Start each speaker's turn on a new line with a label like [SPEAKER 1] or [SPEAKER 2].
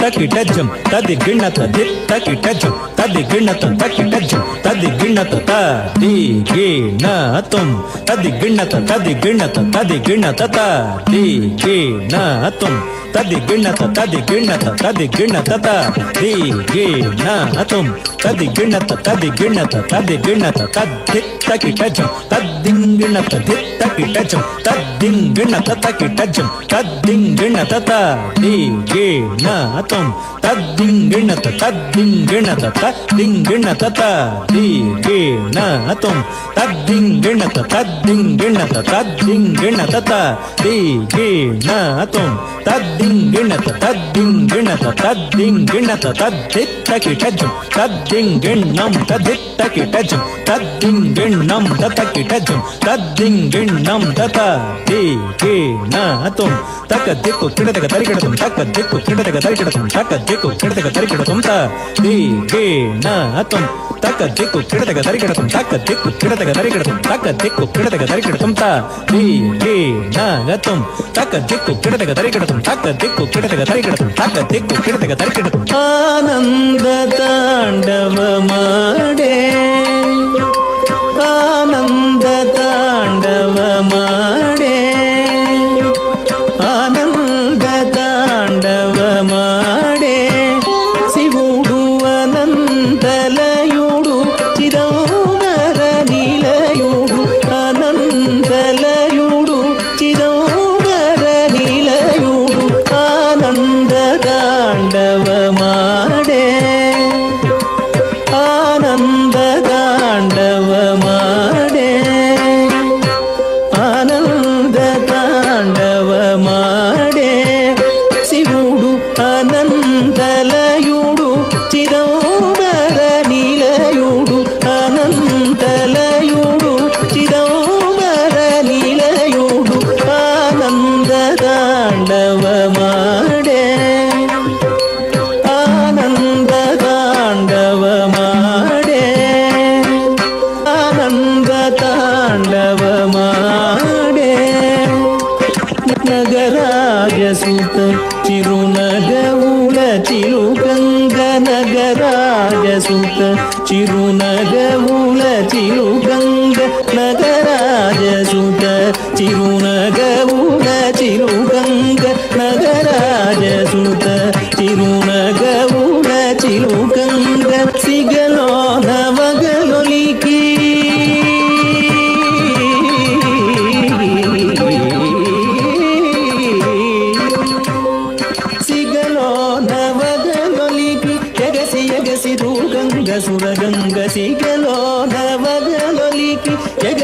[SPEAKER 1] తకిటజం తది గిణత తకిటజం తది గిణత తకిటజం తది గిణత తది గిణతం తది గిణత తది గిణత తది గిణత తది గిణతం తది గిణత తది గిణత తది గిణత తది గిణతం తది గిణత తది గిణత తది గిణత తకిటజం తద్దింగిణత తకిటజం తద్దింగిణత తకిటజం తద్దింగిణత తది గిణతం తద్దింగిణత తద్దింగిణత తద్దింగిణత తది గిణతం తద్దింగిణత తద్దింగిణత తద్దింగిణత తది గిణతం తద్దింగిణత తద్దింగిణత తద్దింగిణత తద్దిత్తకిటజం తద్దింగిణం తద్దిత్తకిటజం తద్దింగిణం తతకిటజం తద్దింగిణం తతదిగిణతం తకదిక్కు కిడతక తరికిడతం తకదిక్కు కిడతక తరికిడతం తకదిక్కు కిడతక తరికిడతం తదిగిణతం తకదిక్కు కిడతక తరికిడతం తకదిక్కు కిడతక తరికిడతం తకదిక్కు కిడతక తరికిడతం తదిగిణతం తకదిక్కు కిడతక తరికిడతం తకదిక్కు కిడతక తరికిడతం తకదిక్కు కిడతక తరికిడతం
[SPEAKER 2] ఆనంద తాండవ మాడే ఆనంద తాండవ మాడే ఆనంద తాండవ మాడే శివుడు అనంతలయుడు చిదంబర నిలయుడు అనంతలయుడు చిదంబర నిలయుడు ఆనంద తాండవ మాడే ఆనంద తాండవ మాడే ఆనంద తాండవ మాడే శివుడు అనంతలయుడు చిదంబర నిలయుడు అనంతలయుడు చిదంబర నిలయుడు ఆనంద తాండవ మాడే ఆనంద తాండవ మాడే ఆనంద తాండవ మాడే నగరాజసుత చిరునగవుల చిలుకంగ నగరాజసుత చిరునగవుల చిలుకంగ నగరాజసుత చిరునగవుల చిలుకంగ నగరాజసుత చిరునగవుల చిలుకంగ సిగలో నవగలొలికి సిగలో నవగలొలికి ఎగసి ఎగసి దూగంగ సురగంగ సిగలో నవగలొలికి